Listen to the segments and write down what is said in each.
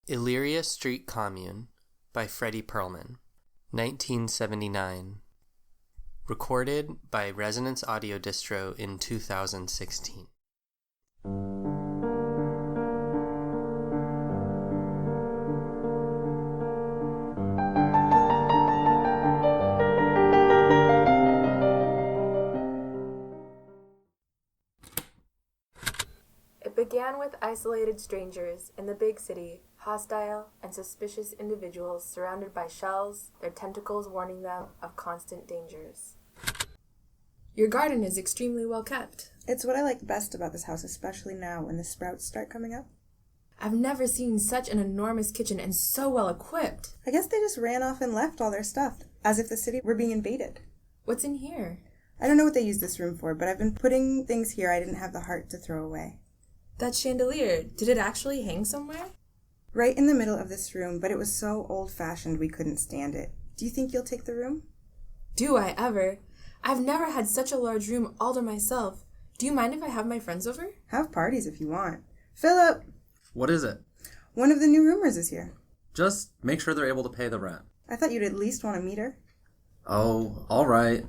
Illyria Street Commune by Freddie Perlman, 1979. Recorded by Resonance Audio Distro in 2016. It began with isolated strangers in the big city, hostile and suspicious individuals surrounded by shells, their tentacles warning them of constant dangers. Your garden is extremely well kept. It's what I like best about this house, especially now when the sprouts start coming up. I've never seen such an enormous kitchen and so well equipped. I guess they just ran off and left all their stuff, as if the city were being invaded. What's in here? I don't know what they use this room for, but I've been putting things here I didn't have the heart to throw away. That chandelier, did it actually hang somewhere? Right in the middle of this room, but it was so old-fashioned we couldn't stand it. Do you think you'll take the room? Do I ever? I've never had such a large room all to myself. Do you mind if I have my friends over? Have parties if you want. Philip! What is it? One of the new roomers is here. Just make sure they're able to pay the rent. I thought you'd at least want to meet her. Oh, all right.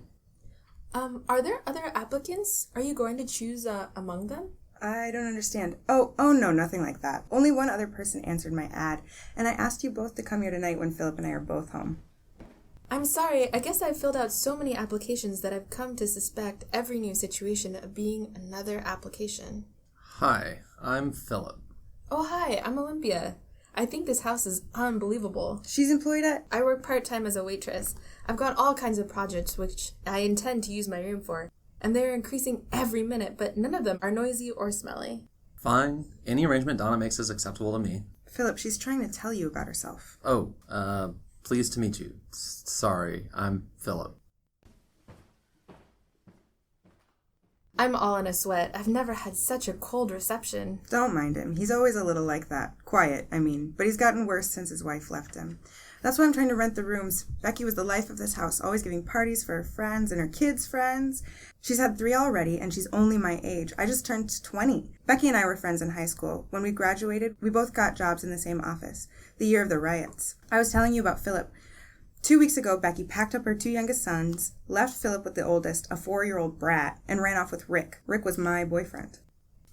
Are there other applicants? Are you going to choose among them? I don't understand. Oh no, nothing like that. Only one other person answered my ad, and I asked you both to come here tonight when Philip and I are both home. I'm sorry, I guess I've filled out so many applications that I've come to suspect every new situation of being another application. Hi, I'm Philip. Oh hi, I'm Olympia. I think this house is unbelievable. She's employed at... I work part-time as a waitress. I've got all kinds of projects which I intend to use my room for. And they're increasing every minute, but none of them are noisy or smelly. Fine. Any arrangement Donna makes is acceptable to me. Philip, she's trying to tell you about herself. Oh, pleased to meet you. Sorry, I'm Philip. I'm all in a sweat. I've never had such a cold reception. Don't mind him. He's always a little like that. Quiet, I mean. But he's gotten worse since his wife left him. That's why I'm trying to rent the rooms. Becky was the life of this house, always giving parties for her friends and her kids' friends. She's had 3 already, and she's only my age. I just turned 20. Becky and I were friends in high school. When we graduated, we both got jobs in the same office, the year of the riots. I was telling you about Philip. 2 weeks ago, Becky packed up her 2 youngest sons, left Philip with the oldest, a 4-year-old brat, and ran off with Rick. Rick was my boyfriend.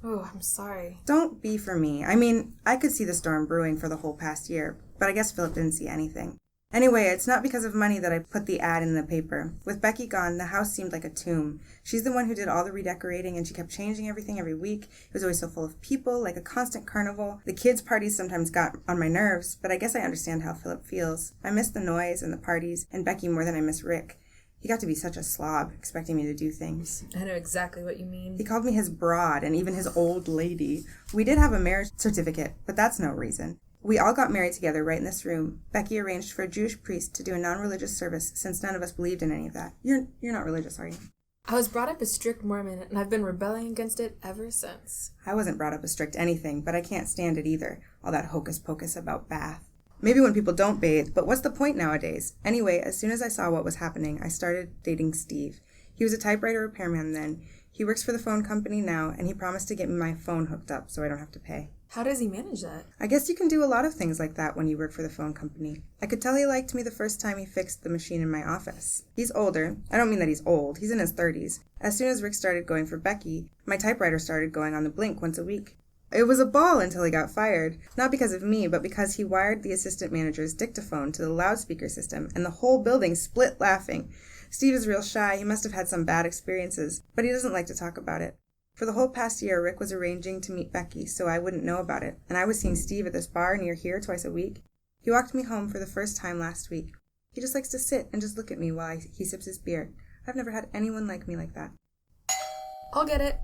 Oh, I'm sorry. Don't be for me. I mean, I could see the storm brewing for the whole past year, but I guess Philip didn't see anything. Anyway, it's not because of money that I put the ad in the paper. With Becky gone, the house seemed like a tomb. She's the one who did all the redecorating, and she kept changing everything every week. It was always so full of people, like a constant carnival. The kids' parties sometimes got on my nerves, but I guess I understand how Philip feels. I miss the noise and the parties, and Becky more than I miss Rick. He got to be such a slob, expecting me to do things. I know exactly what you mean. He called me his broad, and even his old lady. We did have a marriage certificate, but that's no reason. We all got married together right in this room. Becky arranged for a Jewish priest to do a non-religious service since none of us believed in any of that. You're not religious, are you? I was brought up a strict Mormon, and I've been rebelling against it ever since. I wasn't brought up a strict anything, but I can't stand it either. All that hocus-pocus about bath. Maybe when people don't bathe, but what's the point nowadays? Anyway, as soon as I saw what was happening, I started dating Steve. He was a typewriter repairman then. He works for the phone company now, and he promised to get me my phone hooked up so I don't have to pay. How does he manage that? I guess you can do a lot of things like that when you work for the phone company. I could tell he liked me the first time he fixed the machine in my office. He's older. I don't mean that he's old. He's in his 30s. As soon as Rick started going for Becky, my typewriter started going on the blink once a week. It was a ball until he got fired. Not because of me, but because he wired the assistant manager's dictaphone to the loudspeaker system, and the whole building split laughing. Steve is real shy. He must have had some bad experiences, but he doesn't like to talk about it. For the whole past year, Rick was arranging to meet Becky so I wouldn't know about it, and I was seeing Steve at this bar near here twice a week. He walked me home for the first time last week. He just likes to sit and just look at me while he sips his beer. I've never had anyone like me like that. I'll get it.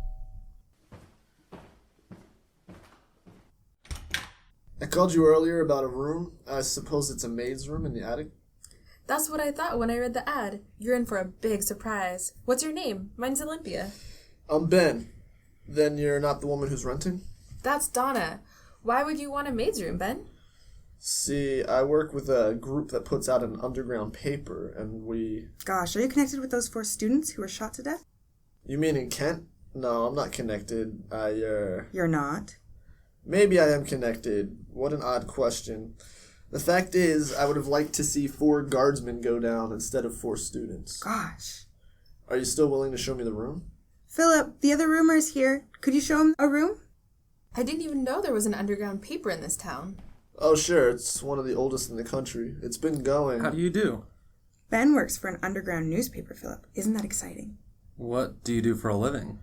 I called you earlier about a room. I suppose it's a maid's room in the attic? That's what I thought when I read the ad. You're in for a big surprise. What's your name? Mine's Olympia. I'm Ben. Then you're not the woman who's renting? That's Donna. Why would you want a maid's room, Ben? See, I work with a group that puts out an underground paper, and we... Gosh, are you connected with those 4 students who were shot to death? You mean in Kent? No, I'm not connected. You're not? Maybe I am connected. What an odd question. The fact is, I would have liked to see 4 guardsmen go down instead of 4 students. Gosh. Are you still willing to show me the room? Philip, the other roomer is here. Could you show him a room? I didn't even know there was an underground paper in this town. Oh, sure. It's one of the oldest in the country. It's been going. How do you do? Ben works for an underground newspaper, Philip. Isn't that exciting? What do you do for a living?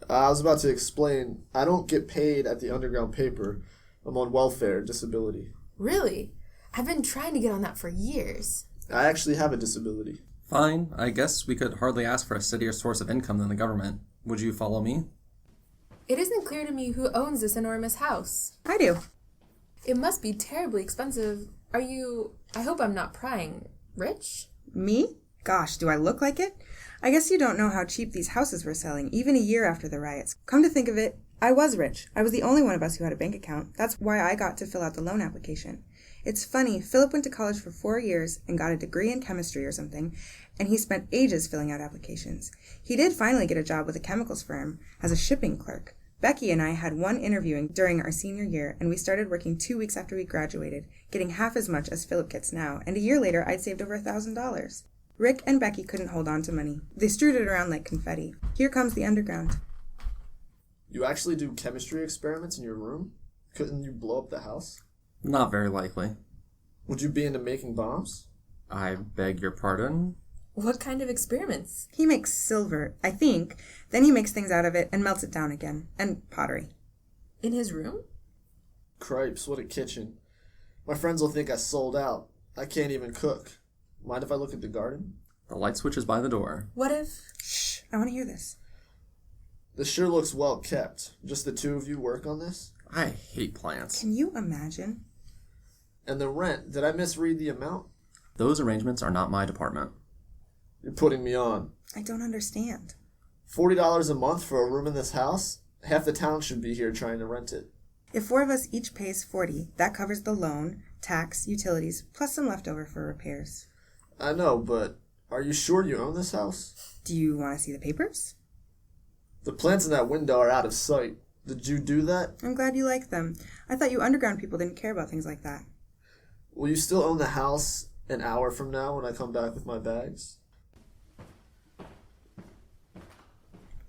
I was about to explain. I don't get paid at the underground paper. I'm on welfare, disability. Really? I've been trying to get on that for years. I actually have a disability. Fine. I guess we could hardly ask for a steadier source of income than the government. Would you follow me? It isn't clear to me who owns this enormous house. I do. It must be terribly expensive. Are you, I hope I'm not prying, rich? Me? Gosh, do I look like it? I guess you don't know how cheap these houses were selling, even a year after the riots. Come to think of it, I was rich. I was the only one of us who had a bank account. That's why I got to fill out the loan application. It's funny, Philip went to college for 4 years and got a degree in chemistry or something, and he spent ages filling out applications. He did finally get a job with a chemicals firm as a shipping clerk. Becky and I had one interviewing during our senior year, and we started working 2 weeks after we graduated, getting half as much as Philip gets now, and a year later I'd saved over $1,000. Rick and Becky couldn't hold on to money. They strewed it around like confetti. Here comes the underground. You actually do chemistry experiments in your room? Couldn't you blow up the house? Not very likely. Would you be into making bombs? I beg your pardon? What kind of experiments? He makes silver, I think. Then he makes things out of it and melts it down again. And pottery. In his room? Cripes, what a kitchen. My friends will think I sold out. I can't even cook. Mind if I look at the garden? The light switch is by the door. What if... Shh, I want to hear this. This sure looks well kept. Just the 2 of you work on this? I hate plants. Can you imagine? And the rent, did I misread the amount? Those arrangements are not my department. You're putting me on. I don't understand. $40 a month for a room in this house? Half the town should be here trying to rent it. If 4 of us each pays $40, that covers the loan, tax, utilities, plus some leftover for repairs. I know, but are you sure you own this house? Do you want to see the papers? The plants in that window are out of sight. Did you do that? I'm glad you like them. I thought you underground people didn't care about things like that. Will you still own the house an hour from now when I come back with my bags?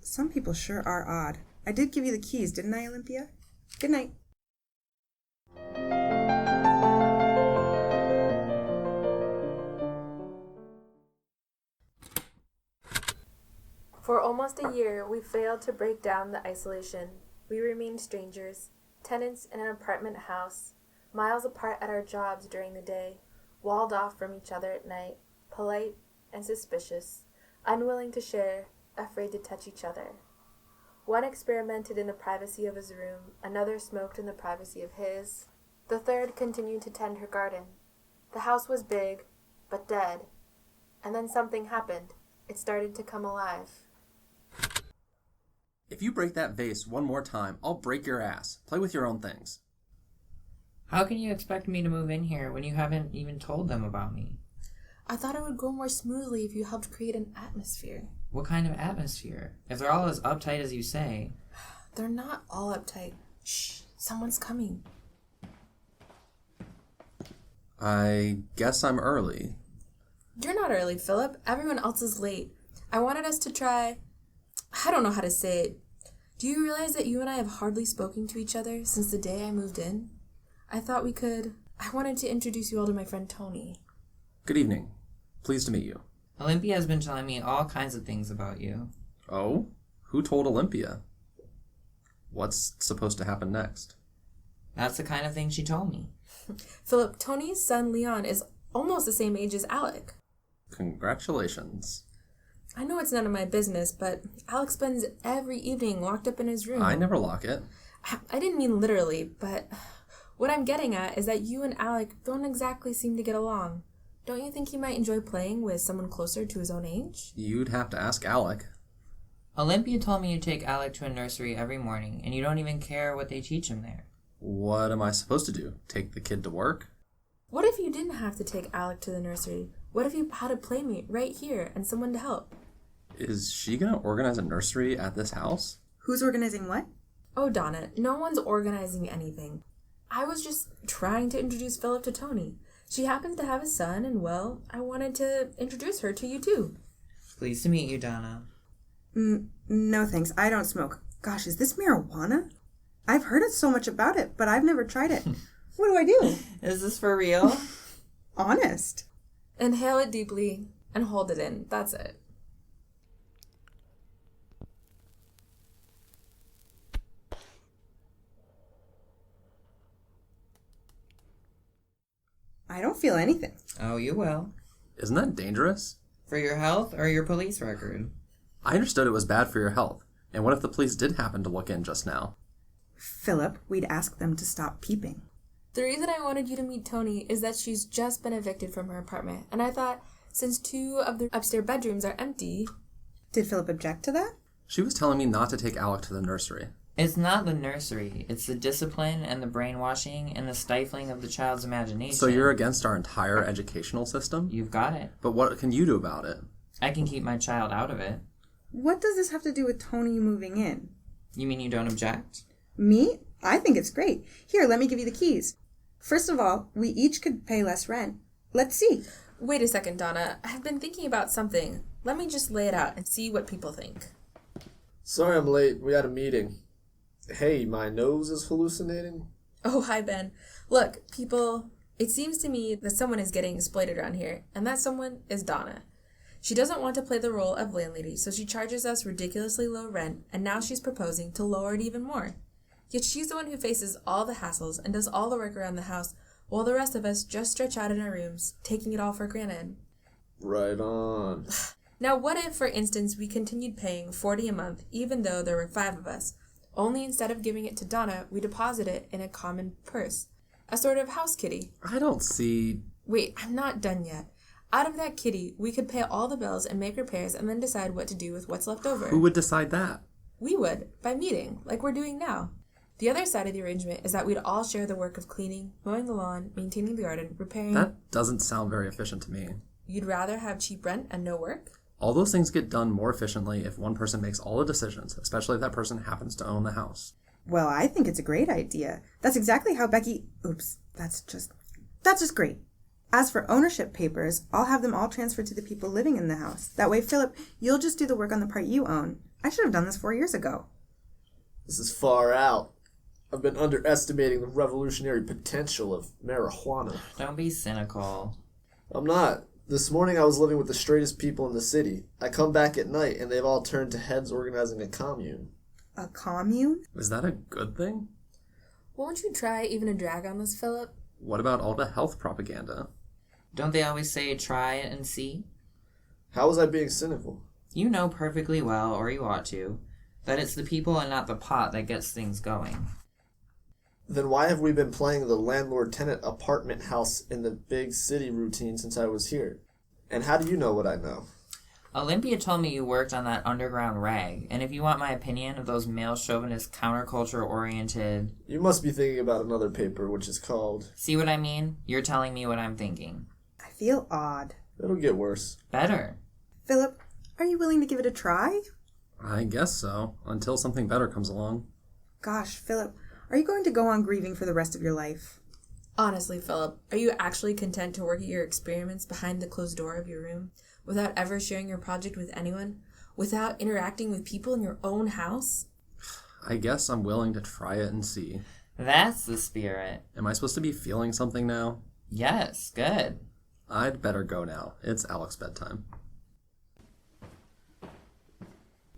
Some people sure are odd. I did give you the keys, didn't I, Olympia? Good night. For almost a year, we failed to break down the isolation. We remained strangers, tenants in an apartment house, miles apart at our jobs during the day, walled off from each other at night, polite and suspicious, unwilling to share, afraid to touch each other. One experimented in the privacy of his room, another smoked in the privacy of his. The third continued to tend her garden. The house was big, but dead. And then something happened. It started to come alive. If you break that vase one more time, I'll break your ass. Play with your own things. How can you expect me to move in here when you haven't even told them about me? I thought it would go more smoothly if you helped create an atmosphere. What kind of atmosphere? If they're all as uptight as you say. They're not all uptight. Shh, someone's coming. I guess I'm early. You're not early, Philip. Everyone else is late. I wanted us to try... I don't know how to say it. Do you realize that you and I have hardly spoken to each other since the day I moved in? I thought we could... I wanted to introduce you all to my friend Tony. Good evening. Pleased to meet you. Olympia has been telling me all kinds of things about you. Oh? Who told Olympia? What's supposed to happen next? That's the kind of thing she told me. Philip, Tony's son Leon is almost the same age as Alec. Congratulations. I know it's none of my business, but Alec spends every evening locked up in his room. I never lock it. I didn't mean literally, but what I'm getting at is that you and Alec don't exactly seem to get along. Don't you think he might enjoy playing with someone closer to his own age? You'd have to ask Alec. Olympia told me you take Alec to a nursery every morning, and you don't even care what they teach him there. What am I supposed to do? Take the kid to work? What if you didn't have to take Alec to the nursery? What if you had a playmate right here and someone to help? Is she gonna organize a nursery at this house? Who's organizing what? Oh, Donna, no one's organizing anything. I was just trying to introduce Philip to Tony. She happens to have a son, and, well, I wanted to introduce her to you, too. Pleased to meet you, Donna. No thanks, I don't smoke. Gosh, is this marijuana? I've heard so much about it, but I've never tried it. What do I do? Is this for real? Honest. Inhale it deeply and hold it in. That's it. I don't feel anything. Oh, you will. Isn't that dangerous? For your health or your police record? I understood it was bad for your health. And what if the police did happen to look in just now? Philip, we'd ask them to stop peeping. The reason I wanted you to meet Tony is that she's just been evicted from her apartment, and I thought, since 2 of the upstairs bedrooms are empty... Did Philip object to that? She was telling me not to take Alec to the nursery. It's not the nursery. It's the discipline and the brainwashing and the stifling of the child's imagination. So you're against our entire educational system? You've got it. But what can you do about it? I can keep my child out of it. What does this have to do with Tony moving in? You mean you don't object? Me? I think it's great. Here, let me give you the keys. First of all, we each could pay less rent. Let's see. Wait a second, Donna. I've been thinking about something. Let me just lay it out and see what people think. Sorry I'm late. We had a meeting. Hey, my nose is hallucinating? Oh, hi, Ben. Look, people, it seems to me that someone is getting exploited around here, and that someone is Donna. She doesn't want to play the role of landlady, so she charges us ridiculously low rent, and now she's proposing to lower it even more. Yet she's the one who faces all the hassles and does all the work around the house, while the rest of us just stretch out in our rooms, taking it all for granted. Right on. Now, what if, for instance, we continued paying $40 a month, even though there were 5 of us? Only instead of giving it to Donna, we deposit it in a common purse. A sort of house kitty. I don't see... Wait, I'm not done yet. Out of that kitty, we could pay all the bills and make repairs and then decide what to do with what's left over. Who would decide that? We would, by meeting, like we're doing now. The other side of the arrangement is that we'd all share the work of cleaning, mowing the lawn, maintaining the garden, repairing... That doesn't sound very efficient to me. You'd rather have cheap rent and no work? All those things get done more efficiently if one person makes all the decisions, especially if that person happens to own the house. Well, I think it's a great idea. That's exactly how Becky... Oops, that's just great. As for ownership papers, I'll have them all transferred to the people living in the house. That way, Philip, you'll just do the work on the part you own. I should have done this 4 years ago. This is far out. I've been underestimating the revolutionary potential of marijuana. Don't be cynical. I'm not. This morning I was living with the straightest people in the city. I come back at night and they've all turned to heads organizing a commune. A commune? Is that a good thing? Won't you try even a drag on this, Philip? What about all the health propaganda? Don't they always say try it and see? How was I being cynical? You know perfectly well, or you ought to, that it's the people and not the pot that gets things going. Then why have we been playing the landlord-tenant apartment house in the big city routine since I was here? And how do you know what I know? Olympia told me you worked on that underground rag, and if you want my opinion of those male chauvinist counterculture-oriented... You must be thinking about another paper, which is called... See what I mean? You're telling me what I'm thinking. I feel odd. It'll get worse. Better. Philip, are you willing to give it a try? I guess so, until something better comes along. Gosh, Philip, are you going to go on grieving for the rest of your life? Honestly, Philip, are you actually content to work at your experiments behind the closed door of your room, without ever sharing your project with anyone, without interacting with people in your own house? I guess I'm willing to try it and see. That's the spirit. Am I supposed to be feeling something now? Yes, good. I'd better go now. It's Alec's bedtime.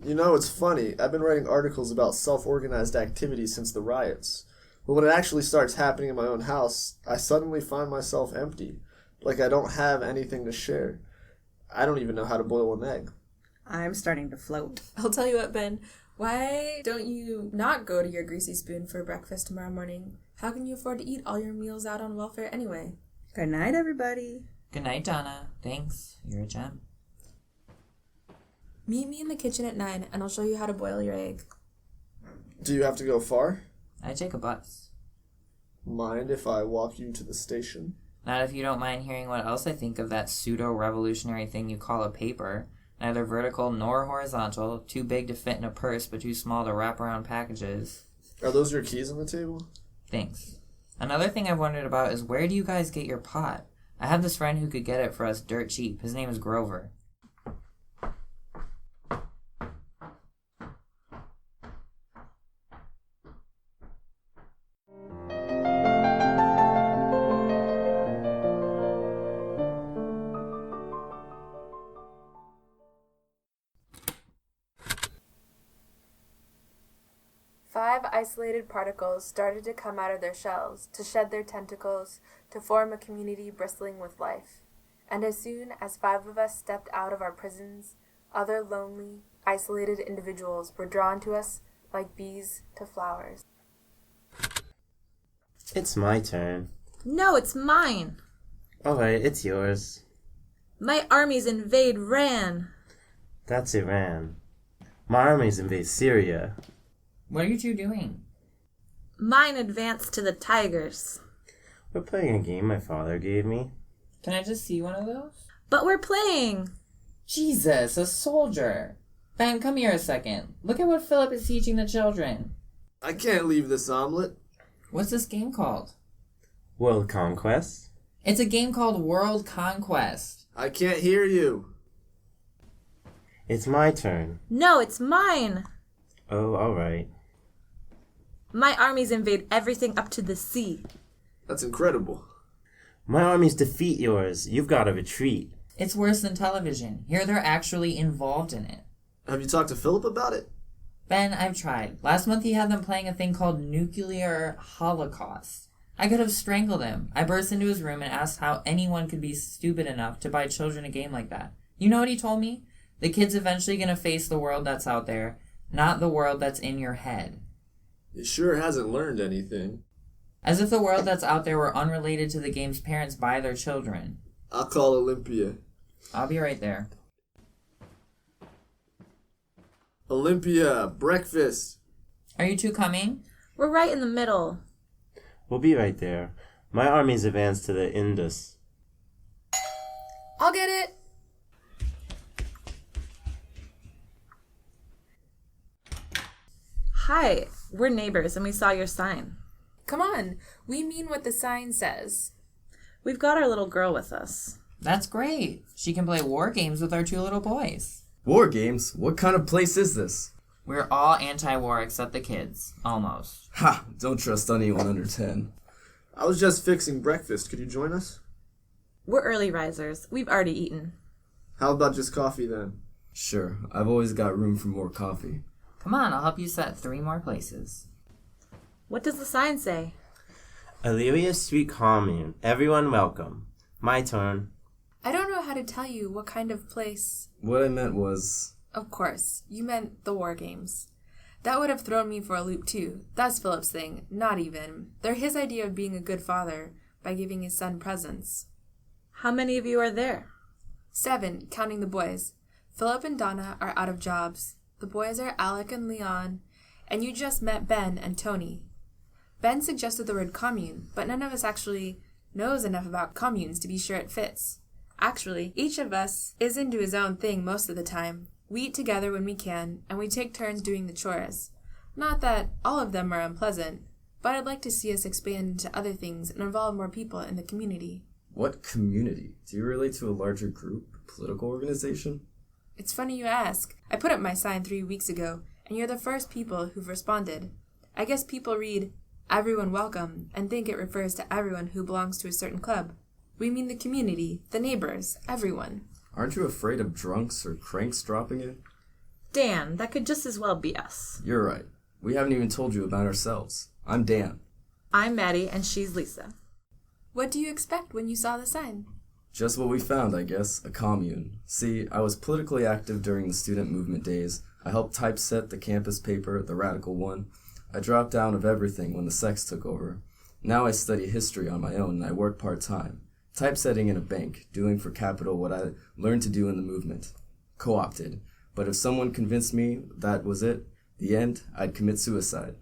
You know, it's funny. I've been writing articles about self-organized activities since the riots. But when it actually starts happening in my own house, I suddenly find myself empty. Like I don't have anything to share. I don't even know how to boil an egg. I'm starting to float. I'll tell you what, Ben. Why don't you not go to your greasy spoon for breakfast tomorrow morning? How can you afford to eat all your meals out on welfare anyway? Good night, everybody. Good night, Donna. Thanks. You're a gem. Meet me in the kitchen at 9 and I'll show you how to boil your egg. Do you have to go far? I take a bus. Mind if I walk you to the station? Not if you don't mind hearing what else I think of that pseudo-revolutionary thing you call a paper. Neither vertical nor horizontal, too big to fit in a purse but too small to wrap around packages. Are those your keys on the table? Thanks. Another thing I've wondered about is where do you guys get your pot? I have this friend who could get it for us dirt cheap. His name is Grover. Five isolated particles started to come out of their shells, to shed their tentacles, to form a community bristling with life. And as soon as 5 of us stepped out of our prisons, other lonely, isolated individuals were drawn to us like bees to flowers. It's my turn. No, it's mine. Alright, it's yours. My armies invade Ran. That's Iran. My armies invade Syria. What are you two doing? Mine advance to the tigers. We're playing a game my father gave me. Can I just see one of those? But we're playing. Jesus, a soldier. Ben, come here a second. Look at what Philip is teaching the children. I can't leave this omelet. What's this game called? World Conquest? It's a game called World Conquest. I can't hear you. It's my turn. No, it's mine. Oh, alright. My armies invade everything up to the sea. That's incredible. My armies defeat yours. You've got to retreat. It's worse than television. Here they're actually involved in it. Have you talked to Philip about it? Ben, I've tried. Last month he had them playing a thing called Nuclear Holocaust. I could have strangled him. I burst into his room and asked how anyone could be stupid enough to buy children a game like that. You know what he told me? The kid's eventually going to face the world that's out there, not the world that's in your head. He sure hasn't learned anything. As if the world that's out there were unrelated to the games parents buy their children. I'll call Olympia. I'll be right there. Olympia, breakfast. Are you two coming? We're right in the middle. We'll be right there. My armies advance to the Indus. I'll get it! Hi, we're neighbors and we saw your sign. Come on, we mean what the sign says. We've got our little girl with us. That's great. She can play war games with our 2 little boys. War games? What kind of place is this? We're all anti-war except the kids. Almost. Ha! Don't trust anyone under 10. I was just fixing breakfast. Could you join us? We're early risers. We've already eaten. How about just coffee then? Sure, I've always got room for more coffee. Come on, I'll help you set 3 more places. What does the sign say? Illyria Street Commune. Everyone welcome. My turn. I don't know how to tell you what kind of place. What I meant was... Of course, you meant the war games. That would have thrown me for a loop too. That's Philip's thing, not even. They're his idea of being a good father by giving his son presents. How many of you are there? 7, counting the boys. Philip and Donna are out of jobs. The boys are Alec and Leon, and you just met Ben and Tony. Ben suggested the word commune, but none of us actually knows enough about communes to be sure it fits. Actually, each of us is into his own thing most of the time. We eat together when we can, and we take turns doing the chores. Not that all of them are unpleasant, but I'd like to see us expand into other things and involve more people in the community. What community? Do you relate to a larger group? Political organization? It's funny you ask. I put up my sign 3 weeks ago, and you're the first people who've responded. I guess people read, "Everyone welcome," and think it refers to everyone who belongs to a certain club. We mean the community, the neighbors, everyone. Aren't you afraid of drunks or cranks dropping in? Dan, that could just as well be us. You're right. We haven't even told you about ourselves. I'm Dan. I'm Maddie and she's Lisa. What do you expect when you saw the sign? Just what we found, I guess, a commune. See, I was politically active during the student movement days. I helped typeset the campus paper, the Radical One. I dropped out of everything when the sex took over. Now I study history on my own and I work part-time. Typesetting in a bank, doing for capital what I learned to do in the movement. Co-opted. But if someone convinced me that was it, the end, I'd commit suicide.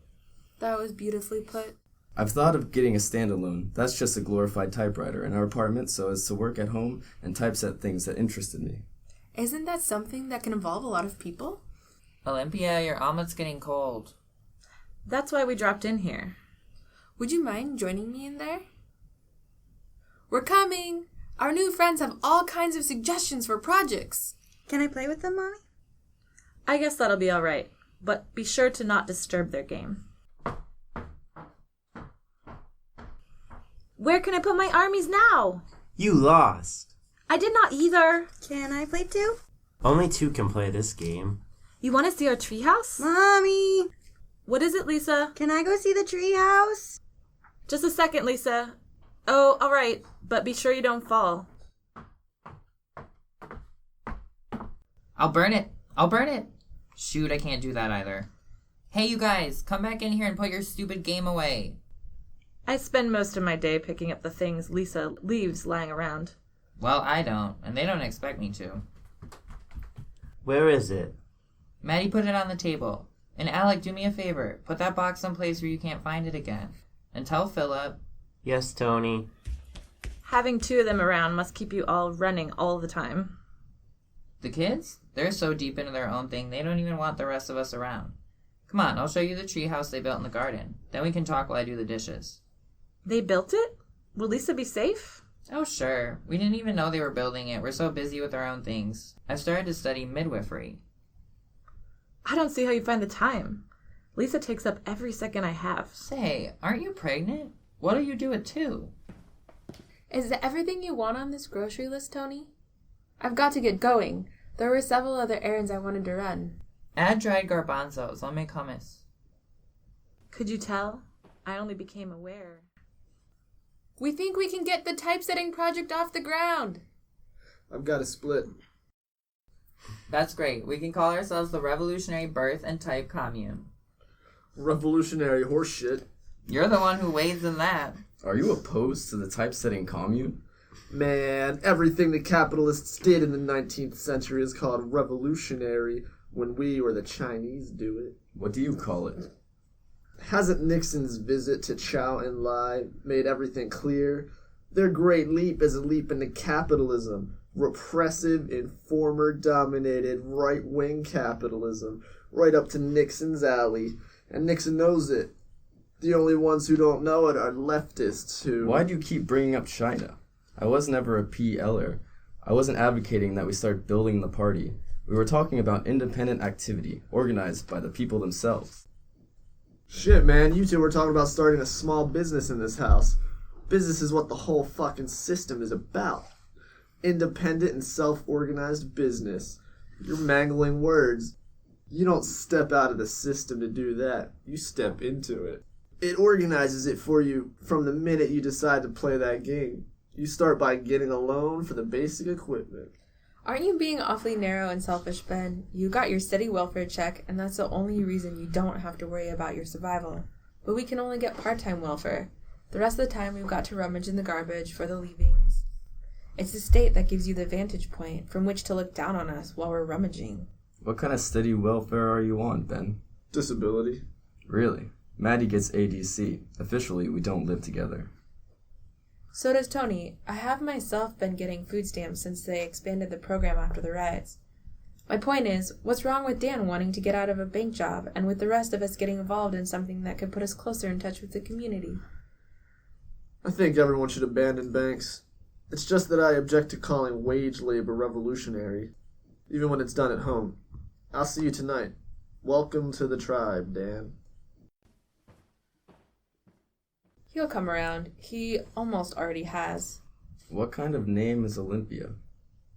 That was beautifully put. I've thought of getting a standalone. That's just a glorified typewriter in our apartment so as to work at home and typeset things that interested me. Isn't that something that can involve a lot of people? Olympia, your omelet's getting cold. That's why we dropped in here. Would you mind joining me in there? We're coming! Our new friends have all kinds of suggestions for projects. Can I play with them, Mommy? I guess that'll be all right, but be sure to not disturb their game. Where can I put my armies now? You lost. I did not either. Can I play too? Only 2 can play this game. You want to see our treehouse? Mommy! What is it, Lisa? Can I go see the treehouse? Just a second, Lisa. Oh, all right, but be sure you don't fall. I'll burn it. I'll burn it. Shoot, I can't do that either. Hey, you guys, come back in here and put your stupid game away. I spend most of my day picking up the things Lisa leaves lying around. Well, I don't, and they don't expect me to. Where is it? Maddie put it on the table. And Alec, do me a favor. Put that box someplace where you can't find it again. And tell Philip. Yes, Tony. Having 2 of them around must keep you all running all the time. The kids? They're so deep into their own thing, they don't even want the rest of us around. Come on, I'll show you the treehouse they built in the garden. Then we can talk while I do the dishes. They built it? Will Lisa be safe? Oh, sure. We didn't even know they were building it. We're so busy with our own things. I've started to study midwifery. I don't see how you find the time. Lisa takes up every second I have. Say, aren't you pregnant? What'll you do at 2? Is that everything you want on this grocery list, Tony? I've got to get going. There were several other errands I wanted to run. Add dried garbanzos. I'll make hummus. Could you tell? I only became aware. We think we can get the typesetting project off the ground. I've got a split. That's great. We can call ourselves the Revolutionary Birth and Type Commune. Revolutionary horseshit. You're the one who wades in that. Are you opposed to the typesetting commune? Man, everything the capitalists did in the 19th century is called revolutionary when we or the Chinese do it. What do you call it? Hasn't Nixon's visit to Chow and Lai made everything clear? Their great leap is a leap into capitalism. Repressive, informer-dominated, right-wing capitalism. Right up to Nixon's alley. And Nixon knows it. The only ones who don't know it are leftists who... Why do you keep bringing up China? I was never a PLer. I wasn't advocating that we start building the party. We were talking about independent activity, organized by the people themselves. Shit, man, you two were talking about starting a small business in this house. Business is what the whole fucking system is about. Independent and self-organized business. You're mangling words. You don't step out of the system to do that. You step into it. It organizes it for you from the minute you decide to play that game. You start by getting a loan for the basic equipment. Aren't you being awfully narrow and selfish, Ben? You got your steady welfare check, and that's the only reason you don't have to worry about your survival. But we can only get part-time welfare. The rest of the time we've got to rummage in the garbage for the leavings. It's the state that gives you the vantage point from which to look down on us while we're rummaging. What kind of steady welfare are you on, Ben? Disability. Really? Maddie gets ADC. Officially, we don't live together. So does Tony. I have myself been getting food stamps since they expanded the program after the riots. My point is, what's wrong with Dan wanting to get out of a bank job and with the rest of us getting involved in something that could put us closer in touch with the community? I think everyone should abandon banks. It's just that I object to calling wage labor revolutionary, even when it's done at home. I'll see you tonight. Welcome to the tribe, Dan. He'll come around. He almost already has. What kind of name is Olympia?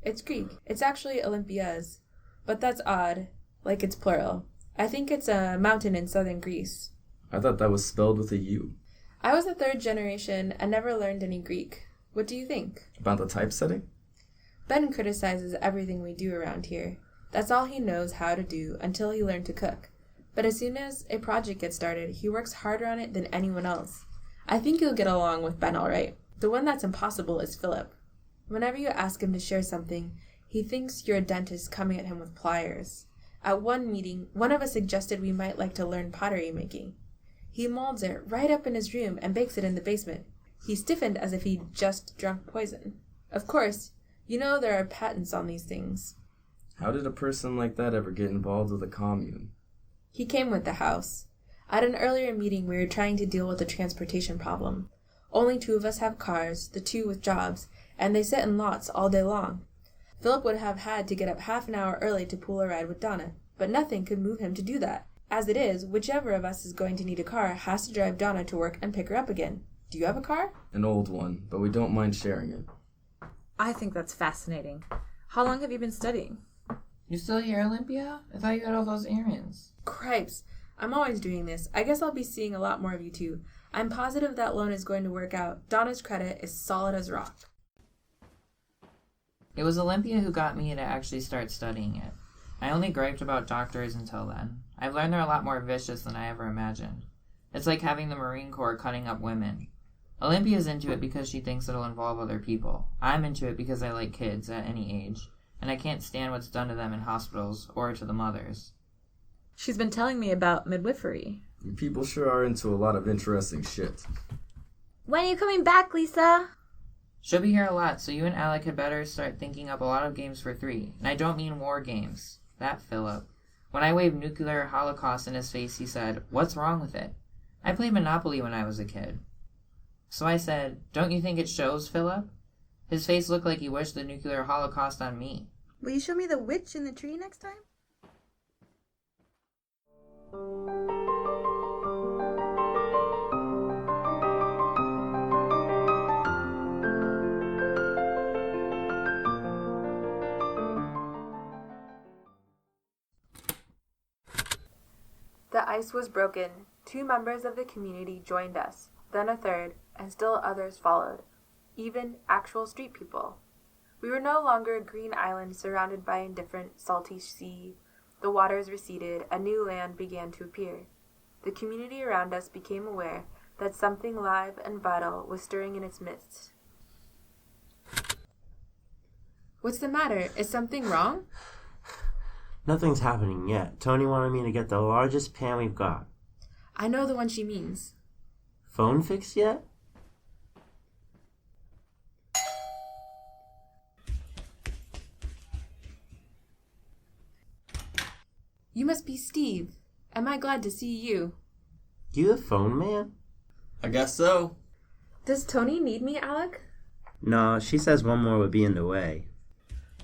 It's Greek. It's actually Olympias. But that's odd, like it's plural. I think it's a mountain in southern Greece. I thought that was spelled with a U. I was a 3rd generation and never learned any Greek. What do you think? About the typesetting? Ben criticizes everything we do around here. That's all he knows how to do until he learned to cook. But as soon as a project gets started, he works harder on it than anyone else. I think you'll get along with Ben all right. The one that's impossible is Philip. Whenever you ask him to share something, he thinks you're a dentist coming at him with pliers. At one meeting, one of us suggested we might like to learn pottery making. He molds it right up in his room and bakes it in the basement. He stiffened as if he'd just drunk poison. Of course, you know there are patents on these things. How did a person like that ever get involved with a commune? He came with the house. At an earlier meeting, we were trying to deal with a transportation problem. Only 2 of us have cars, the 2 with jobs, and they sit in lots all day long. Philip would have had to get up half an hour early to pull a ride with Donna, but nothing could move him to do that. As it is, whichever of us is going to need a car has to drive Donna to work and pick her up again. Do you have a car? An old one, but we don't mind sharing it. I think that's fascinating. How long have you been studying? You still here, Olympia? I thought you had all those errands. Cripes. I'm always doing this. I guess I'll be seeing a lot more of you too. I'm positive that loan is going to work out. Donna's credit is solid as rock. It was Olympia who got me to actually start studying it. I only griped about doctors until then. I've learned they're a lot more vicious than I ever imagined. It's like having the Marine Corps cutting up women. Olympia's into it because she thinks it'll involve other people. I'm into it because I like kids at any age, and I can't stand what's done to them in hospitals or to the mothers. She's been telling me about midwifery. You people sure are into a lot of interesting shit. When are you coming back, Lisa? She'll be here a lot, so you and Alec had better start thinking up a lot of games for 3. And I don't mean war games. That Philip. When I waved nuclear holocaust in his face, he said, "What's wrong with it?" I played Monopoly when I was a kid. So I said, "Don't you think it shows, Philip?" His face looked like he wished the nuclear holocaust on me. Will you show me the witch in the tree next time? The ice was broken. 2 members of the community joined us, then a third, and still others followed. Even actual street people. We were no longer a green island surrounded by indifferent, salty sea. The waters receded, a new land began to appear. The community around us became aware that something live and vital was stirring in its midst. What's the matter? Is something wrong? Nothing's happening yet. Tony wanted me to get the largest pan we've got. I know the one she means. Phone fixed yet? You must be Steve. Am I glad to see you? You the phone man? I guess so. Does Tony need me, Alec? No, she says one more would be in the way.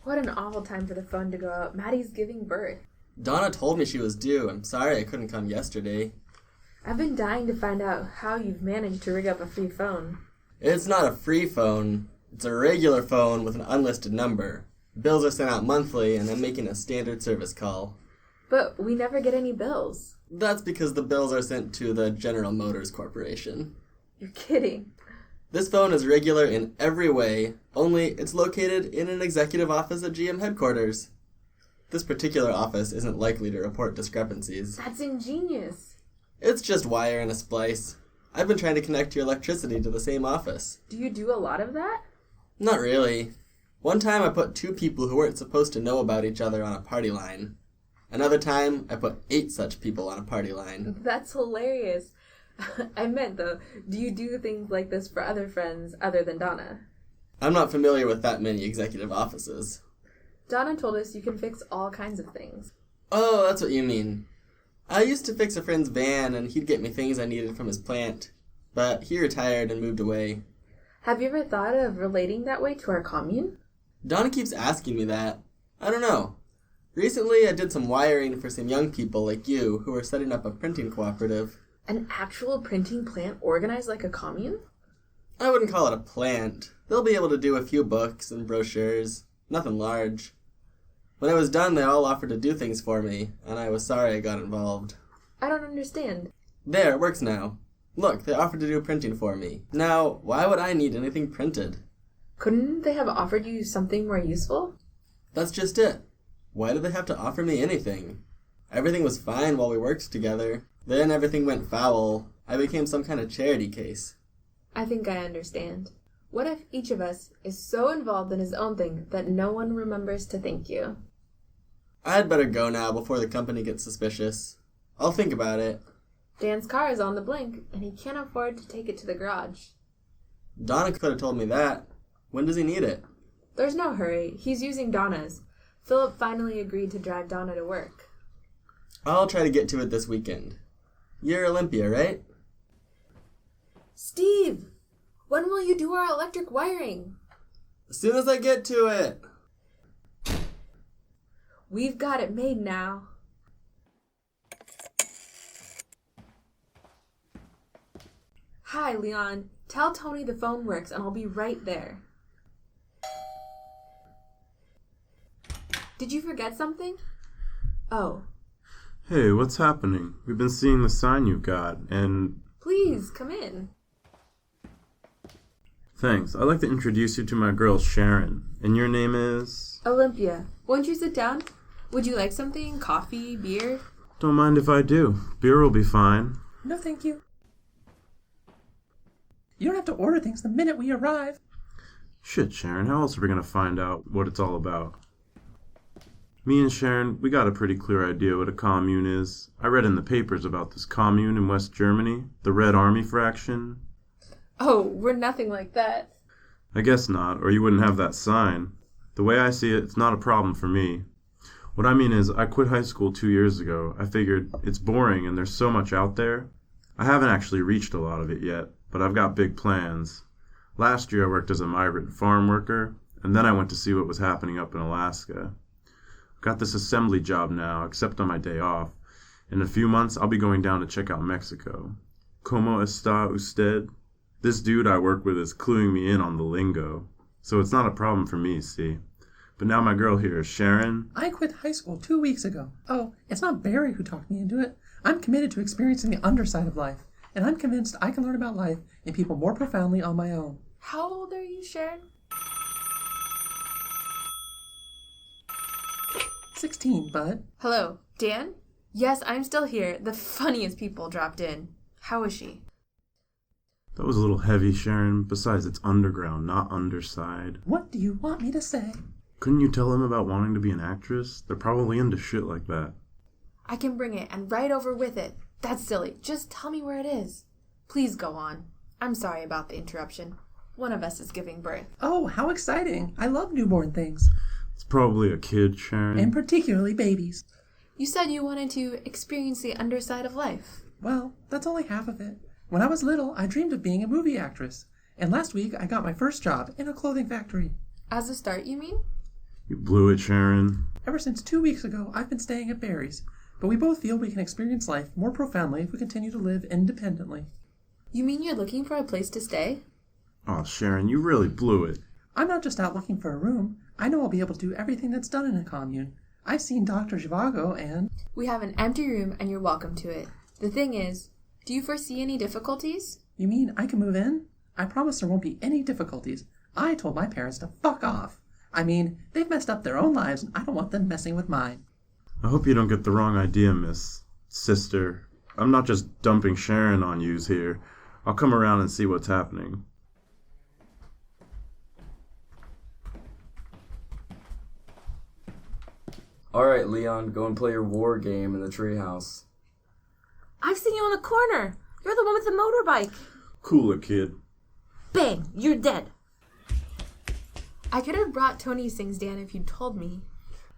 What an awful time for the phone to go out. Maddie's giving birth. Donna told me she was due. I'm sorry I couldn't come yesterday. I've been dying to find out how you've managed to rig up a free phone. It's not a free phone. It's a regular phone with an unlisted number. Bills are sent out monthly, and I'm making a standard service call. But we never get any bills. That's because the bills are sent to the General Motors Corporation. You're kidding. This phone is regular in every way, only it's located in an executive office at GM headquarters. This particular office isn't likely to report discrepancies. That's ingenious. It's just wire and a splice. I've been trying to connect your electricity to the same office. Do you do a lot of that? Not really. One time I put 2 people who weren't supposed to know about each other on a party line. Another time I put 8 such people on a party line. That's hilarious. I meant, though, do you do things like this for other friends other than Donna? I'm not familiar with that many executive offices. Donna told us you can fix all kinds of things. Oh, that's what you mean. I used to fix a friend's van, and he'd get me things I needed from his plant. But he retired and moved away. Have you ever thought of relating that way to our commune? Donna keeps asking me that. I don't know. Recently, I did some wiring for some young people like you who are setting up a printing cooperative. An actual printing plant organized like a commune? I wouldn't call it a plant. They'll be able to do a few books and brochures. Nothing large. When I was done, they all offered to do things for me, and I was sorry I got involved. I don't understand. There, it works now. Look, they offered to do printing for me. Now, why would I need anything printed? Couldn't they have offered you something more useful? That's just it. Why did they have to offer me anything? Everything was fine while we worked together. Then everything went foul. I became some kind of charity case. I think I understand. What if each of us is so involved in his own thing that no one remembers to thank you? I'd better go now before the company gets suspicious. I'll think about it. Dan's car is on the blink, and he can't afford to take it to the garage. Donna could have told me that. When does he need it? There's no hurry. He's using Donna's. Philip finally agreed to drive Donna to work. I'll try to get to it this weekend. You're Olympia, right? Steve! When will you do our electric wiring? As soon as I get to it. We've got it made now. Hi, Leon. Tell Tony the phone works and I'll be right there. Did you forget something? Oh. Hey, what's happening? We've been seeing the sign you've got, and... Please, come in. Thanks. I'd like to introduce you to my girl, Sharon. And your name is... Olympia. Won't you sit down? Would you like something? Coffee? Beer? Don't mind if I do. Beer will be fine. No, thank you. You don't have to order things the minute we arrive. Shit, Sharon, how else are we gonna find out what it's all about? Me and Sharon, we got a pretty clear idea what a commune is. I read in the papers about this commune in West Germany, the Red Army fraction. Oh, we're nothing like that. I guess not, or you wouldn't have that sign. The way I see it, it's not a problem for me. What I mean is, I quit high school 2 years ago. I figured it's boring and there's so much out there. I haven't actually reached a lot of it yet, but I've got big plans. Last year I worked as a migrant farm worker, and then I went to see what was happening up in Alaska. I've got this assembly job now, except on my day off. In a few months I'll be going down to check out Mexico. ¿Cómo está usted? This dude I work with is cluing me in on the lingo, so it's not a problem for me, see? But now my girl here, Sharon... I quit high school 2 weeks ago. Oh, it's not Barry who talked me into it. I'm committed to experiencing the underside of life, and I'm convinced I can learn about life and people more profoundly on my own. How old are you, Sharon? 16, bud. Hello, Dan? Yes, I'm still here. The funniest people dropped in. How is she? That was a little heavy, Sharon. Besides, it's underground, not underside. What do you want me to say? Couldn't you tell them about wanting to be an actress? They're probably into shit like that. I can bring it and right over with it. That's silly. Just tell me where it is. Please go on. I'm sorry about the interruption. One of us is giving birth. Oh, how exciting. I love newborn things. It's probably a kid, Sharon. And particularly babies. You said you wanted to experience the underside of life. Well, that's only half of it. When I was little, I dreamed of being a movie actress. And last week, I got my first job in a clothing factory. As a start, you mean? You blew it, Sharon. Ever since 2 weeks ago, I've been staying at Barry's. But we both feel we can experience life more profoundly if we continue to live independently. You mean you're looking for a place to stay? Oh, Sharon, you really blew it. I'm not just out looking for a room. I know I'll be able to do everything that's done in a commune. I've seen Dr. Zhivago and... We have an empty room and you're welcome to it. The thing is, do you foresee any difficulties? You mean I can move in? I promise there won't be any difficulties. I told my parents to fuck off. I mean, they've messed up their own lives and I don't want them messing with mine. I hope you don't get the wrong idea, Miss Sister. I'm not just dumping Sharon on yous here. I'll come around and see what's happening. Alright, Leon, go and play your war game in the treehouse. I've seen you on the corner. You're the one with the motorbike. Cooler, kid. Bang, you're dead. I could have brought Tony's things, Dan, if you'd told me.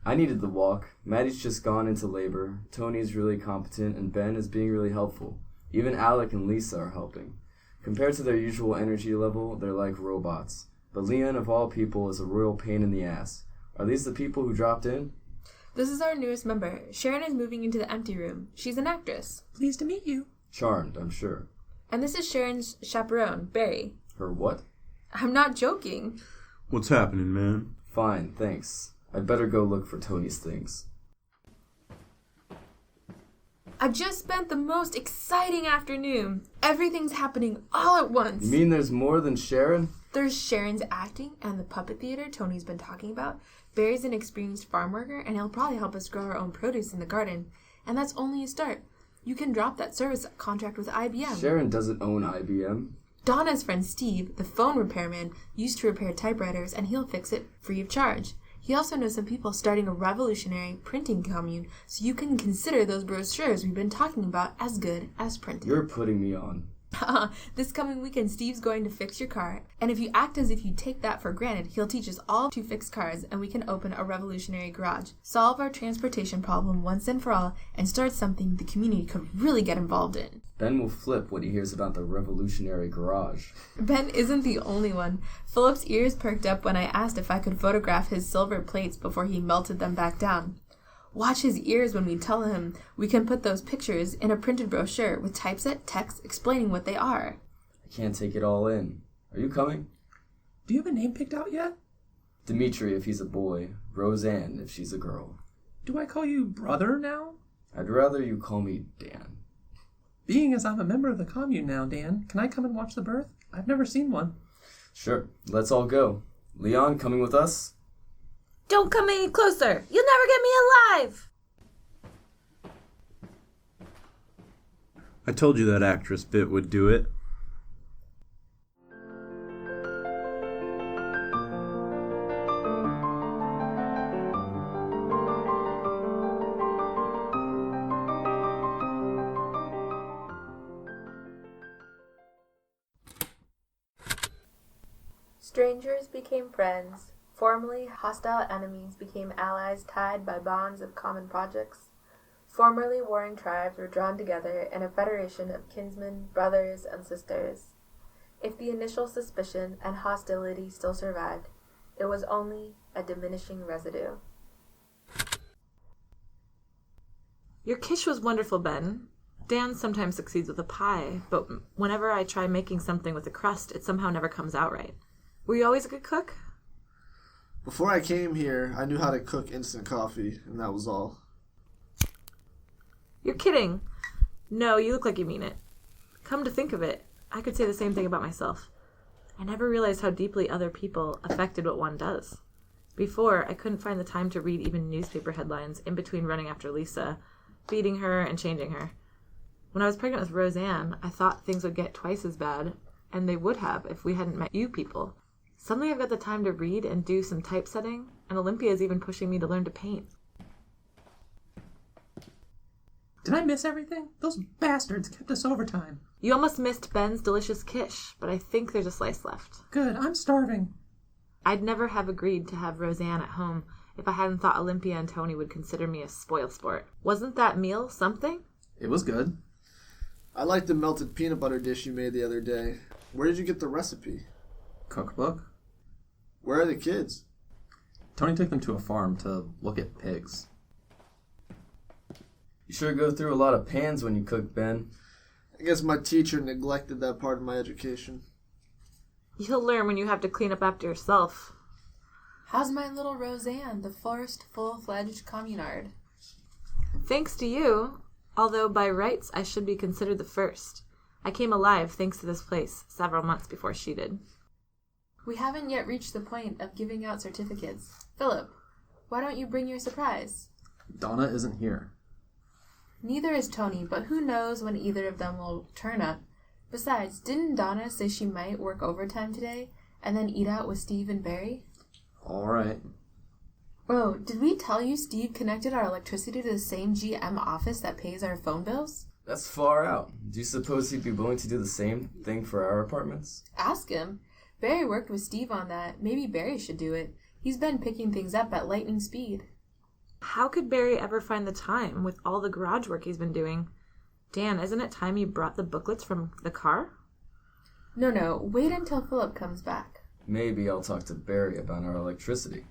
I needed the walk. Maddie's just gone into labor. Tony's really competent, and Ben is being really helpful. Even Alec and Lisa are helping. Compared to their usual energy level, they're like robots. But Leon, of all people, is a royal pain in the ass. Are these the people who dropped in? This is our newest member. Sharon is moving into the empty room. She's an actress. Pleased to meet you. Charmed, I'm sure. And this is Sharon's chaperone, Barry. Her what? I'm not joking. What's happening, man? Fine, thanks. I'd better go look for Tony's things. I just spent the most exciting afternoon. Everything's happening all at once. You mean there's more than Sharon? There's Sharon's acting and the puppet theater Tony's been talking about. Barry's an experienced farm worker, and he'll probably help us grow our own produce in the garden. And that's only a start. You can drop that service contract with IBM. Sharon doesn't own IBM. Donna's friend Steve, the phone repairman, used to repair typewriters, and he'll fix it free of charge. He also knows some people starting a revolutionary printing commune, so you can consider those brochures we've been talking about as good as printed. You're putting me on. This coming weekend, Steve's going to fix your car, and if you act as if you take that for granted, he'll teach us all to fix cars, and we can open a revolutionary garage, solve our transportation problem once and for all, and start something the community could really get involved in. Ben will flip when he hears about the revolutionary garage. Ben isn't the only one. Philip's ears perked up when I asked if I could photograph his silver plates before he melted them back down. Watch his ears when we tell him we can put those pictures in a printed brochure with typeset text explaining what they are. I can't take it all in. Are you coming? Do you have a name picked out yet? Dimitri if he's a boy, Roseanne if she's a girl. Do I call you brother now? I'd rather you call me Dan. Being as I'm a member of the commune now, Dan, can I come and watch the birth? I've never seen one. Sure, let's all go. Leon, coming with us? Don't come any closer. You'll never get me alive. I told you that actress bit would do it. Strangers became friends. Formerly hostile enemies became allies tied by bonds of common projects. Formerly warring tribes were drawn together in a federation of kinsmen, brothers, and sisters. If the initial suspicion and hostility still survived, it was only a diminishing residue. Your quiche was wonderful, Ben. Dan sometimes succeeds with a pie, but whenever I try making something with a crust, it somehow never comes out right. Were you always a good cook? Before I came here, I knew how to cook instant coffee, and that was all. You're kidding. No, you look like you mean it. Come to think of it, I could say the same thing about myself. I never realized how deeply other people affected what one does. Before, I couldn't find the time to read even newspaper headlines in between running after Lisa, feeding her and changing her. When I was pregnant with Roseanne, I thought things would get twice as bad, and they would have if we hadn't met you people. Suddenly I've got the time to read and do some typesetting, and Olympia is even pushing me to learn to paint. Did I miss everything? Those bastards kept us overtime. You almost missed Ben's delicious quiche, but I think there's a slice left. Good, I'm starving. I'd never have agreed to have Roseanne at home if I hadn't thought Olympia and Tony would consider me a spoilsport. Wasn't that meal something? It was good. I liked the melted peanut butter dish you made the other day. Where did you get the recipe? Cookbook? Where are the kids? Tony took them to a farm to look at pigs. You sure go through a lot of pans when you cook, Ben. I guess my teacher neglected that part of my education. You'll learn when you have to clean up after yourself. How's my little Roseanne, the first full-fledged communard? Thanks to you, although by rights I should be considered the first. I came alive thanks to this place several months before she did. We haven't yet reached the point of giving out certificates. Philip, why don't you bring your surprise? Donna isn't here. Neither is Tony, but who knows when either of them will turn up. Besides, didn't Donna say she might work overtime today and then eat out with Steve and Barry? All right. Whoa, did we tell you Steve connected our electricity to the same GM office that pays our phone bills? That's far out. Do you suppose he'd be willing to do the same thing for our apartments? Ask him. Barry worked with Steve on that. Maybe Barry should do it. He's been picking things up at lightning speed. How could Barry ever find the time with all the garage work he's been doing? Dan, isn't it time you brought the booklets from the car? No, wait until Philip comes back. Maybe I'll talk to Barry about our electricity.